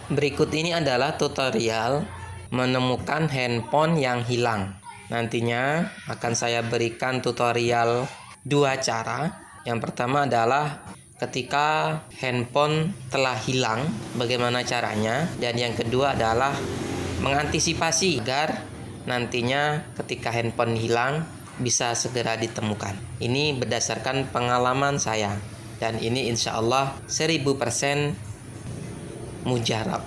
Berikut ini adalah tutorial menemukan handphone yang hilang. Nantinya akan saya berikan tutorial dua cara. Yang pertama adalah ketika handphone telah hilang, bagaimana caranya. Dan yang kedua adalah mengantisipasi agar nantinya ketika handphone hilang bisa segera ditemukan. Ini berdasarkan pengalaman saya. Dan ini insya Allah 1000% mujarab.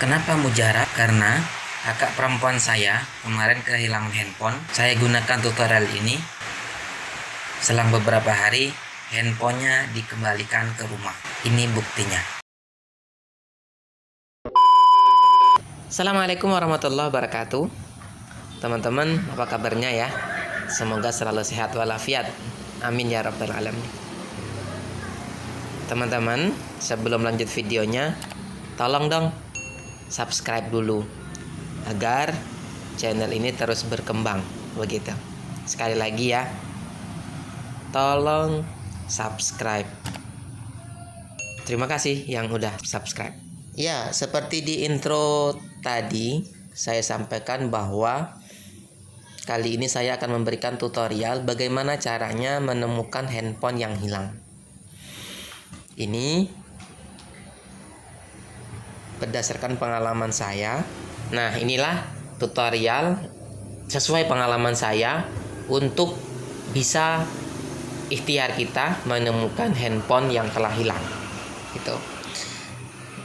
Kenapa mujarab? Karena kakak perempuan saya kemarin kehilangan handphone. Saya gunakan tutorial ini. Selang beberapa hari handphonenya dikembalikan ke rumah. Ini buktinya. Assalamualaikum warahmatullahi wabarakatuh. Teman-teman, apa kabarnya ya? Semoga selalu sehat walafiat. Amin ya rabbal alamin. Teman-teman, sebelum lanjut videonya, tolong dong subscribe dulu agar channel ini terus berkembang, begitu. Sekali lagi ya, tolong subscribe. Terima kasih yang udah subscribe. Ya, seperti di intro tadi saya sampaikan bahwa kali ini saya akan memberikan tutorial bagaimana caranya menemukan handphone yang hilang. Ini berdasarkan pengalaman saya. Nah, inilah tutorial sesuai pengalaman saya untuk bisa ikhtiar kita menemukan handphone yang telah hilang. Gitu.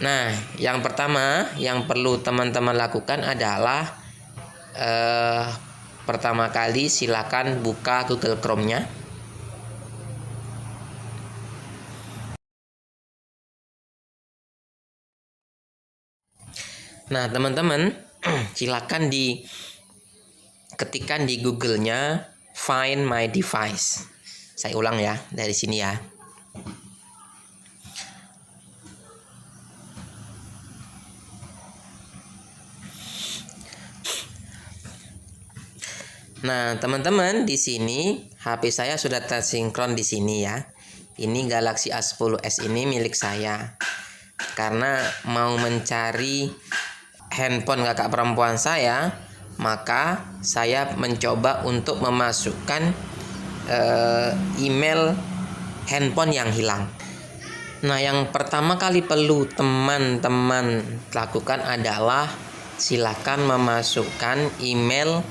Nah, yang pertama yang perlu teman-teman lakukan adalah pertama kali silakan buka Google Chrome-nya. Nah, teman-teman, silakan ketikkan di Google-nya Find My Device. Saya ulang ya, dari sini ya. Nah, teman-teman, di sini HP saya sudah tersinkron di sini ya. Ini Galaxy A10s ini milik saya. Karena mau mencari handphone kakak perempuan saya, maka saya mencoba untuk memasukkan email handphone yang hilang. Nah, yang pertama kali perlu teman-teman lakukan adalah silakan memasukkan email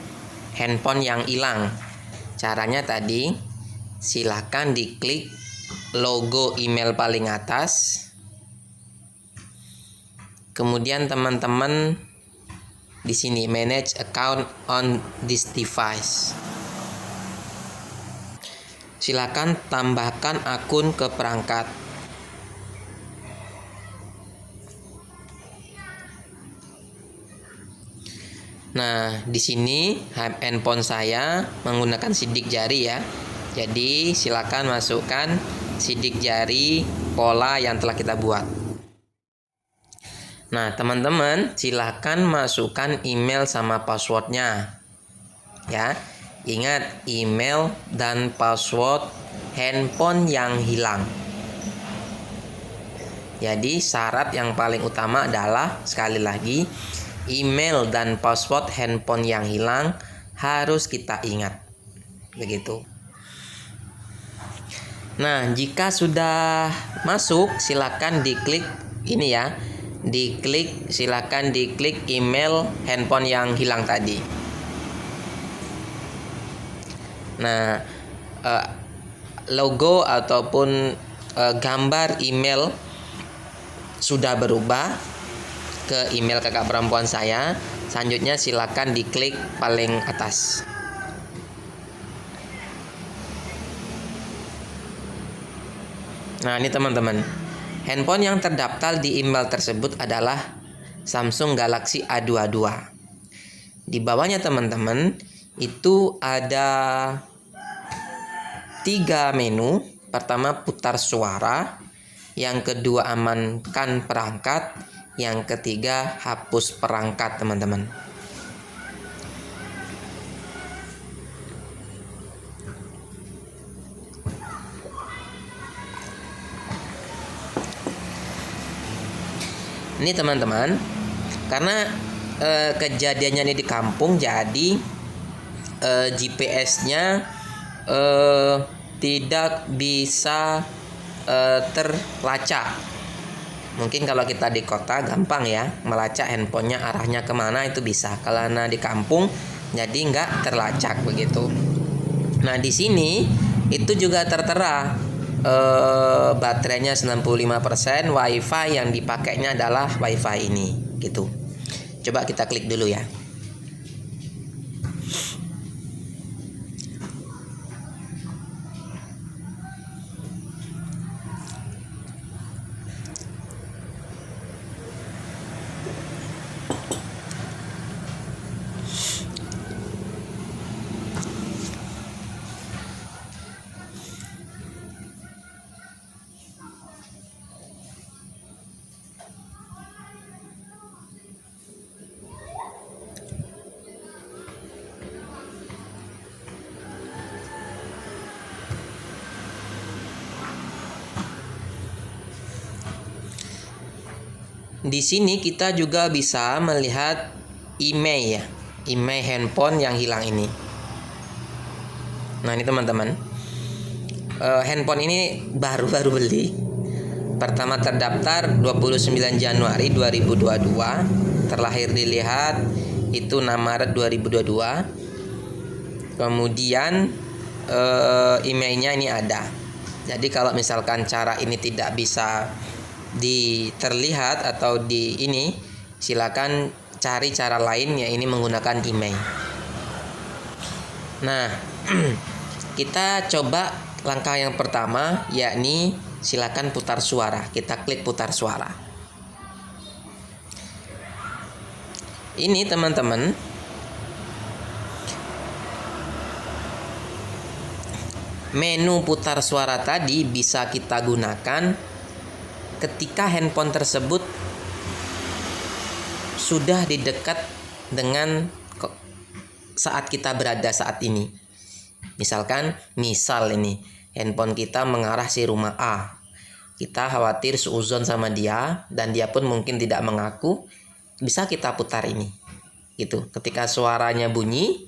handphone yang hilang. Caranya tadi, silakan diklik logo email paling atas. Kemudian teman-teman di sini manage account on this device. Silakan tambahkan akun ke perangkat. Nah, di sini handphone saya menggunakan sidik jari ya. Jadi silakan masukkan sidik jari pola yang telah kita buat. Nah, teman-teman, silakan masukkan email sama passwordnya. Ya, ingat email dan password handphone yang hilang. Jadi syarat yang paling utama adalah, sekali lagi, email dan password handphone yang hilang harus kita ingat. Begitu. Nah, jika sudah masuk, silakan diklik ini ya. Silakan diklik email handphone yang hilang tadi. Nah, logo ataupun gambar email sudah berubah ke email kakak perempuan saya. Selanjutnya silakan diklik paling atas. Nah, ini teman-teman, handphone yang terdaftar di email tersebut adalah Samsung Galaxy A22. Di bawahnya teman-teman, itu ada 3 menu. Pertama, putar suara. Yang kedua, amankan perangkat. Yang ketiga, hapus perangkat, teman-teman. Ini teman-teman, karena kejadiannya ini di kampung, jadi GPS-nya tidak bisa terlacak. Mungkin kalau kita di kota gampang ya melacak handphonenya arahnya kemana, itu bisa. Karena di kampung jadi nggak terlacak begitu. Nah di sini itu juga tertera baterainya 95%, WiFi yang dipakainya adalah WiFi ini gitu. Coba kita klik dulu ya. Di sini kita juga bisa melihat IMEI ya, IMEI handphone yang hilang ini. Nah ini teman-teman, handphone ini baru-baru beli. Pertama terdaftar 29 Januari 2022, terlahir dilihat itu 6 Maret 2022. Kemudian IMEI-nya ini ada. Jadi kalau misalkan cara ini tidak bisa terlihat atau di ini, silakan cari cara lain, ya ini menggunakan IMEI. Nah kita coba langkah yang pertama, yakni silakan putar suara. Kita klik putar suara. Ini teman-teman, menu putar suara tadi bisa kita gunakan ketika handphone tersebut sudah di dekat dengan saat kita berada saat ini. Misal ini handphone kita mengarah si rumah A. Kita khawatir suuzon sama dia dan dia pun mungkin tidak mengaku, bisa kita putar ini. Gitu. Ketika suaranya bunyi,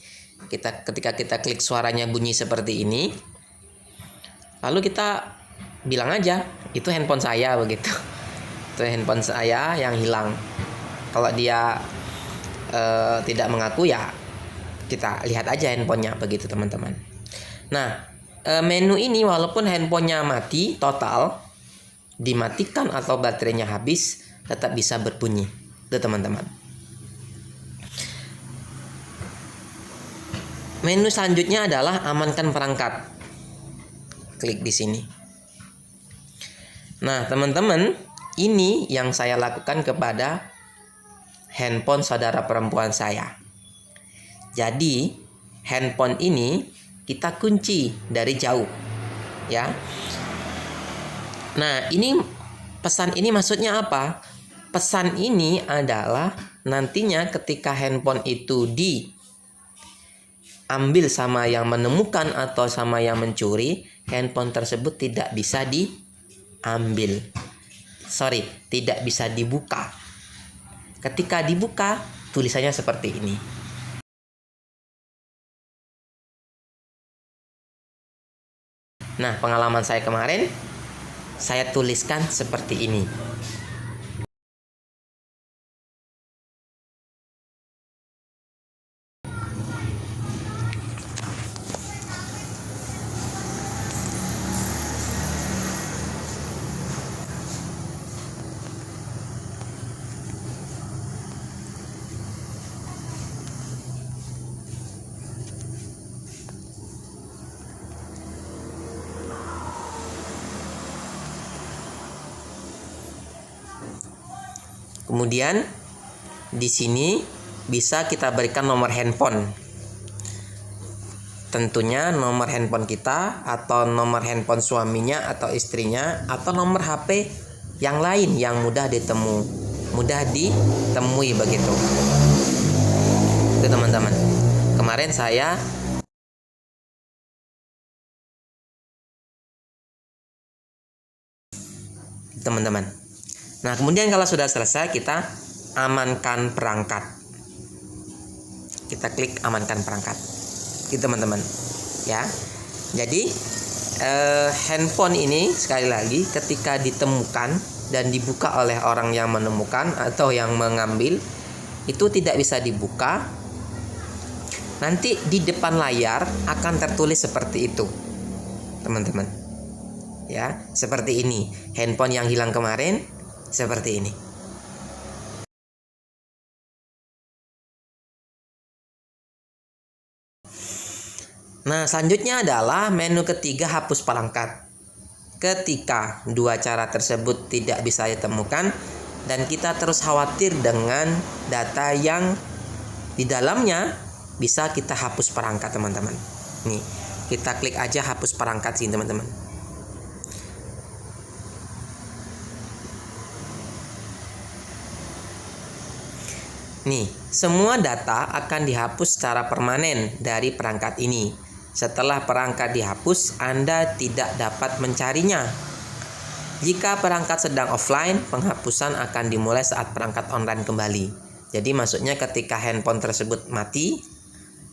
ketika kita klik suaranya bunyi seperti ini, lalu kita bilang aja itu handphone saya begitu. Itu handphone saya yang hilang. Kalau dia tidak mengaku, ya kita lihat aja handphonenya begitu teman-teman. Nah menu ini walaupun handphonenya mati total, dimatikan atau baterainya habis, tetap bisa berbunyi itu teman-teman. Menu selanjutnya adalah amankan perangkat. Klik di sini. Nah teman-teman, ini yang saya lakukan kepada handphone saudara perempuan saya. Jadi handphone ini kita kunci dari jauh ya. Nah ini pesan ini maksudnya apa? Pesan ini adalah nantinya ketika handphone itu diambil sama yang menemukan atau sama yang mencuri, handphone tersebut tidak bisa tidak bisa dibuka. Ketika dibuka, tulisannya seperti ini. Nah, pengalaman saya kemarin, saya tuliskan seperti ini. Kemudian di sini bisa kita berikan nomor handphone. Tentunya nomor handphone kita atau nomor handphone suaminya atau istrinya atau nomor HP yang lain yang mudah ditemui begitu. Itu teman-teman. Kemarin saya teman-teman. Nah, kemudian kalau sudah selesai, kita amankan perangkat. Kita klik amankan perangkat. Gitu teman-teman. Ya. Jadi handphone ini sekali lagi ketika ditemukan dan dibuka oleh orang yang menemukan atau yang mengambil, itu tidak bisa dibuka. Nanti di depan layar akan tertulis seperti itu, teman-teman. Ya, seperti ini. Handphone yang hilang kemarin seperti ini. Nah, selanjutnya adalah menu ketiga, hapus perangkat. Ketika dua cara tersebut tidak bisa ditemukan dan kita terus khawatir dengan data yang di dalamnya, bisa kita hapus perangkat, teman-teman. Nih, kita klik aja hapus perangkat sini, teman-teman. Nih, semua data akan dihapus secara permanen dari perangkat ini. Setelah perangkat dihapus, Anda tidak dapat mencarinya. Jika perangkat sedang offline, penghapusan akan dimulai saat perangkat online kembali. Jadi maksudnya ketika handphone tersebut mati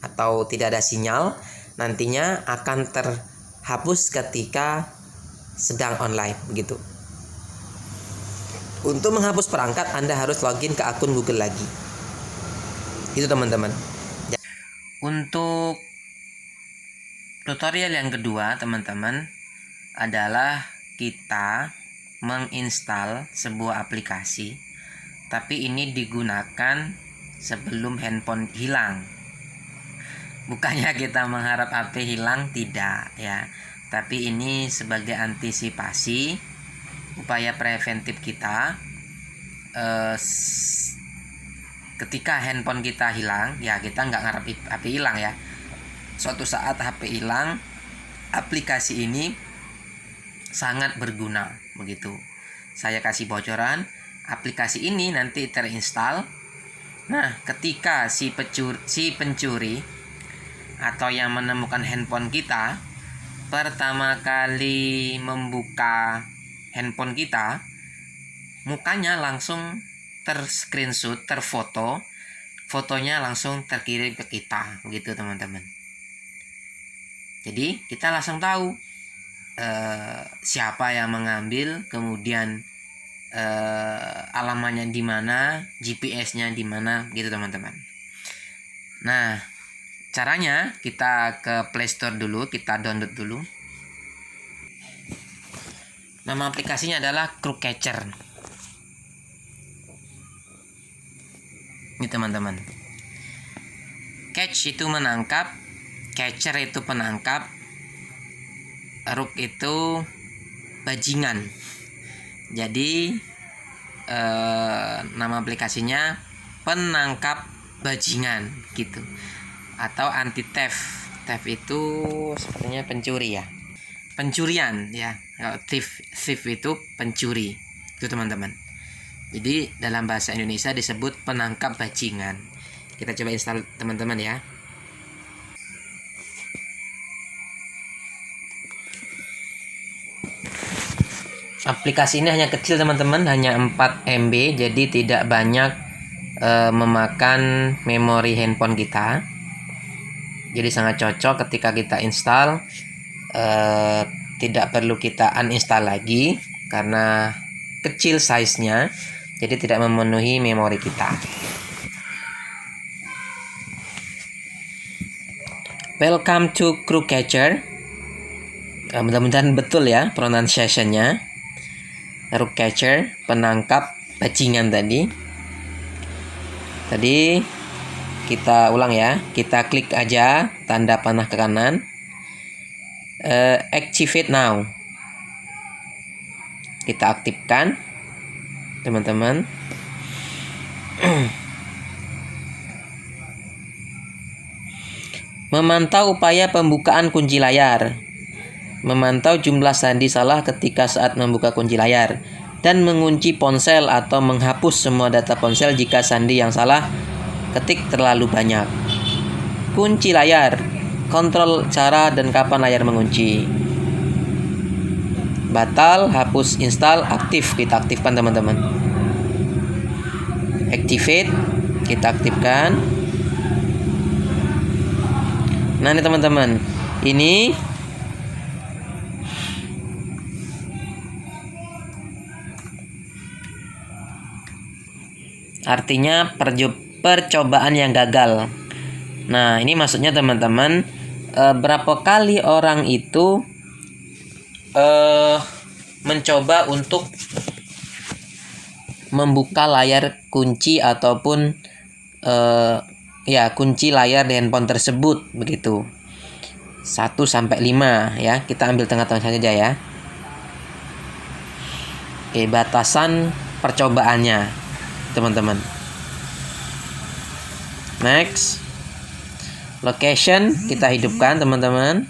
atau tidak ada sinyal, nantinya akan terhapus ketika sedang online, begitu. Untuk menghapus perangkat, Anda harus login ke akun Google lagi. Itu teman-teman. Untuk tutorial yang kedua, teman-teman, adalah kita menginstal sebuah aplikasi, tapi ini digunakan sebelum handphone hilang. Bukannya kita mengharap HP hilang, tidak ya. Tapi ini sebagai antisipasi, upaya preventif kita. Ketika handphone kita hilang, ya kita nggak ngarep HP hilang ya. Suatu saat HP hilang, aplikasi ini sangat berguna, begitu. Saya kasih bocoran, aplikasi ini nanti terinstall. Nah, ketika si pencuri atau yang menemukan handphone kita pertama kali membuka handphone kita, mukanya langsung ter-screenshot, terfoto, fotonya langsung terkirim ke kita, begitu teman-teman. Jadi kita langsung tahu siapa yang mengambil, kemudian alamannya di mana, GPS-nya di mana, gitu teman-teman. Nah, caranya kita ke Play Store dulu, kita download dulu. Nama aplikasinya adalah CrewCatcher. Ini teman-teman. Catch itu menangkap, catcher itu penangkap, Rook itu bajingan. Jadi nama aplikasinya penangkap bajingan gitu, atau anti theft. Theft itu sepertinya pencuri ya, pencurian ya. Kalau thief itu pencuri, itu teman-teman. Jadi dalam bahasa Indonesia disebut penangkap bajingan. Kita coba install teman-teman ya. Aplikasi ini hanya kecil teman-teman, hanya 4 MB, jadi tidak banyak memakan memori handphone kita. Jadi sangat cocok ketika kita install. Tidak perlu kita uninstall lagi karena kecil size-nya, jadi tidak memenuhi memori kita. Welcome to CrewCatcher. Mudah-mudahan betul ya pronunciation-nya. CrewCatcher, penangkap bajingan tadi. Tadi kita ulang ya. Kita klik aja tanda panah ke kanan. Activate now. Kita aktifkan, teman-teman. Memantau upaya pembukaan kunci layar. Memantau jumlah sandi salah ketika saat membuka kunci layar. Dan mengunci ponsel atau menghapus semua data ponsel jika sandi yang salah ketik terlalu banyak. Kunci layar. Kontrol cara dan kapan layar mengunci. batal, hapus, install, aktif. Kita aktifkan teman-teman. Activate, kita aktifkan. Nah ini teman-teman, ini artinya percobaan yang gagal. Nah ini maksudnya teman-teman, berapa kali orang itu mencoba untuk membuka layar kunci ataupun kunci layar di handphone tersebut begitu. 1 sampai 5 ya. Kita ambil tengah-tengah saja ya. Oke, batasan percobaannya, teman-teman. Next. Location kita hidupkan, teman-teman.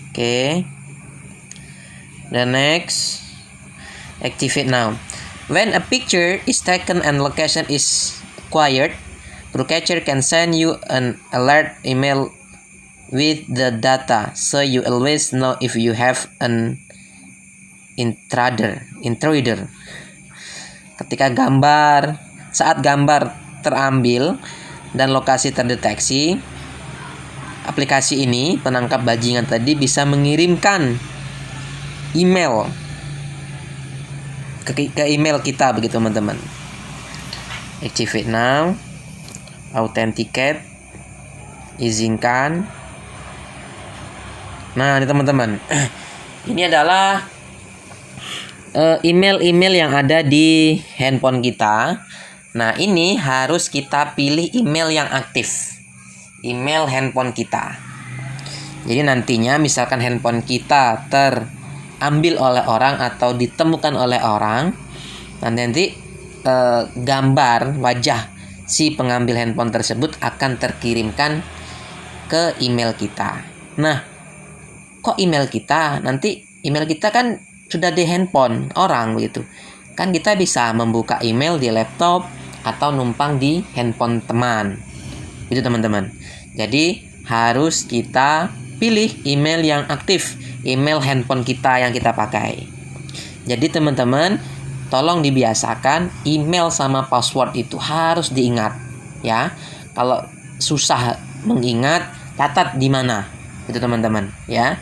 Oke. Dan next. Activate now. When a picture is taken and location is acquired, Procatcher can send you an alert email with the data, so you always know if you have an intruder. Saat gambar terambil dan lokasi terdeteksi, aplikasi ini penangkap bajingan tadi bisa mengirimkan email ke email kita begitu teman-teman. Activate now. Authenticate, izinkan. Nah ini teman-teman, ini adalah email-email yang ada di handphone kita. Nah ini harus kita pilih email yang aktif, email handphone kita. Jadi nantinya misalkan handphone kita terambil oleh orang atau ditemukan oleh orang, nanti gambar wajah si pengambil handphone tersebut akan terkirimkan ke email kita. Nah, kok email kita? Nanti email kita kan sudah di handphone orang begitu. Kan kita bisa membuka email di laptop atau numpang di handphone teman. Itu teman-teman. Jadi harus kita pilih email yang aktif, email handphone kita yang kita pakai. Jadi teman-teman, tolong dibiasakan email sama password itu harus diingat ya. Kalau susah mengingat, catat di mana. Itu teman-teman ya.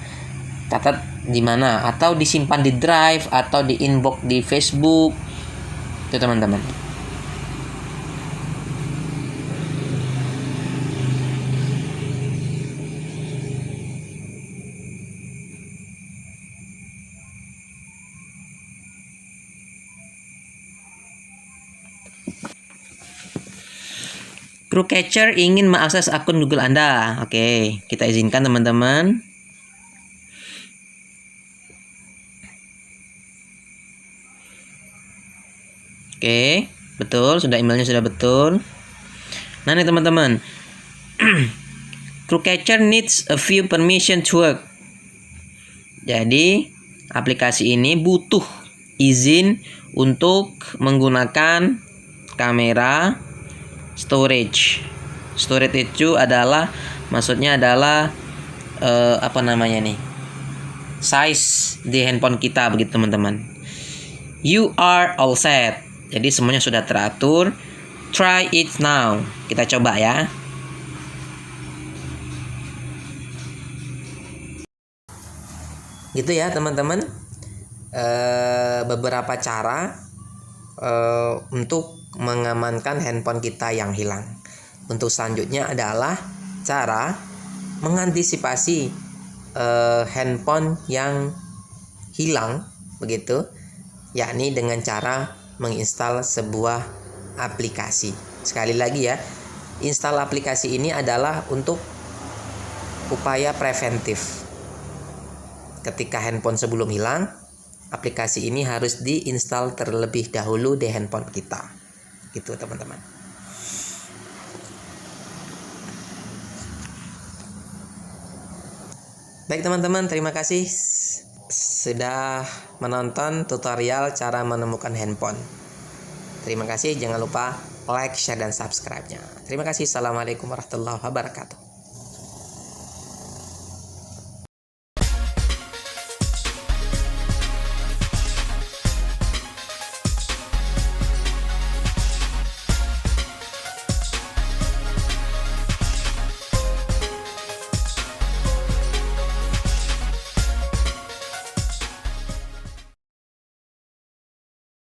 Catat di mana atau disimpan di drive atau di inbox di Facebook. Itu teman-teman. Procatcher ingin mengakses akun Google Anda. Oke, kita izinkan teman-teman. Oke, betul, sudah emailnya sudah betul. Nah nih teman-teman, Procatcher needs a few permission to work. Jadi aplikasi ini butuh izin untuk menggunakan kamera. Storage itu adalah maksudnya adalah size di handphone kita begitu teman-teman. You are all set. Jadi semuanya sudah teratur. Try it now. Kita coba ya. Gitu ya teman-teman. Beberapa cara untuk mengamankan handphone kita yang hilang. Untuk selanjutnya adalah cara mengantisipasi handphone yang hilang begitu, yakni dengan cara menginstal sebuah aplikasi. Sekali lagi ya, install aplikasi ini adalah untuk upaya preventif. Ketika handphone sebelum hilang, aplikasi ini harus diinstal terlebih dahulu di handphone kita. Gitu teman-teman. Baik teman-teman, terima kasih sudah menonton tutorial cara menemukan handphone. Terima kasih, jangan lupa like, share, dan subscribe-nya. Terima kasih. Assalamualaikum warahmatullahi wabarakatuh.